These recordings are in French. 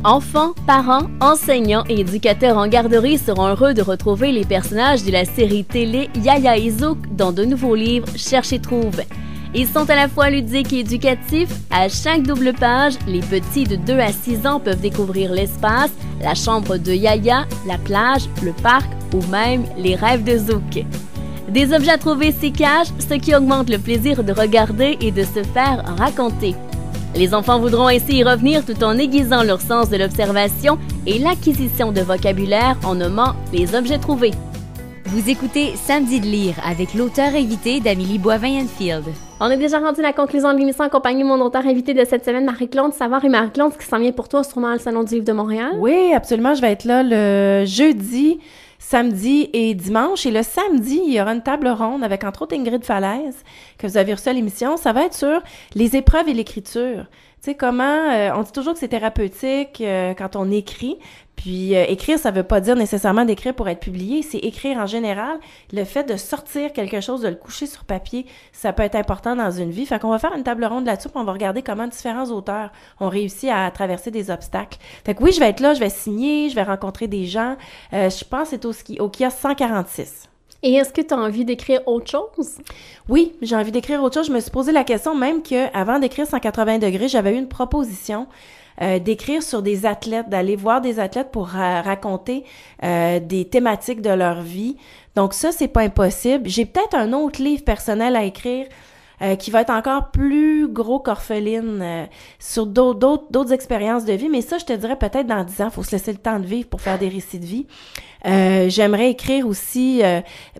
Enfants, parents, enseignants et éducateurs en garderie seront heureux de retrouver les personnages de la série télé Yaya et Zouk dans de nouveaux livres Cherche et trouve. Ils sont à la fois ludiques et éducatifs. À chaque double page, les petits de 2 à 6 ans peuvent découvrir l'espace, la chambre de Yaya, la plage, le parc ou même les rêves de Zouk. Des objets à trouver s'y cachent, ce qui augmente le plaisir de regarder et de se faire raconter. Les enfants voudront ainsi y revenir tout en aiguisant leur sens de l'observation et l'acquisition de vocabulaire en nommant les objets trouvés. Vous écoutez Samedi de lire avec l'auteur invité d'Amélie Boivin-Enfield. On est déjà rendu à la conclusion de l'émission en compagnie de mon auteur invité de cette semaine, Marie-Claude Savard. Et Marie-Claude, ce qui s'en vient pour toi, sûrement le Salon du livre de Montréal. Oui, absolument. Je vais être là le jeudi, samedi et dimanche. Et le samedi, il y aura une table ronde avec entre autres Ingrid Falaise, que vous avez reçu à l'émission. Ça va être sur les épreuves et l'écriture. Tu sais, comment, on dit toujours que c'est thérapeutique quand on écrit. Puis écrire, ça veut pas dire nécessairement d'écrire pour être publié, c'est écrire en général. Le fait de sortir quelque chose, de le coucher sur papier, ça peut être important dans une vie. Fait qu'on va faire une table ronde là-dessus, puis on va regarder comment différents auteurs ont réussi à traverser des obstacles. Fait que oui, je vais être là, je vais signer, je vais rencontrer des gens. Je pense que c'est au kiosque 146. Et est-ce que tu as envie d'écrire autre chose? Oui, j'ai envie d'écrire autre chose. Je me suis posé la question même qu'avant d'écrire 180 degrés, j'avais eu une proposition d'écrire sur des athlètes, d'aller voir des athlètes pour raconter des thématiques de leur vie. Donc ça, c'est pas impossible. J'ai peut-être un autre livre personnel à écrire qui va être encore plus gros qu'Orpheline sur d'autres expériences de vie. Mais ça, je te dirais peut-être dans 10 ans. Il faut se laisser le temps de vivre pour faire des récits de vie. J'aimerais écrire aussi,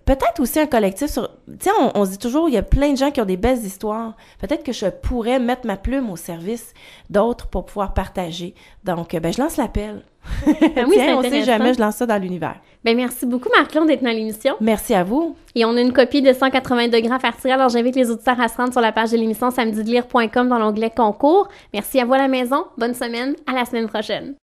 peut-être aussi un collectif sur... Tu sais, on se dit toujours, il y a plein de gens qui ont des belles histoires. Peut-être que je pourrais mettre ma plume au service d'autres pour pouvoir partager. Donc, je lance l'appel. Ben oui, Tiens, on sait jamais, je lance ça dans l'univers. Ben merci beaucoup, Marie-Claude, d'être dans l'émission. Merci à vous. Et on a une copie de 180 degrés à faire tirer, alors j'invite les auditeurs à se rendre sur la page de l'émission samedidelire.com dans l'onglet concours. Merci à vous à la maison. Bonne semaine. À la semaine prochaine.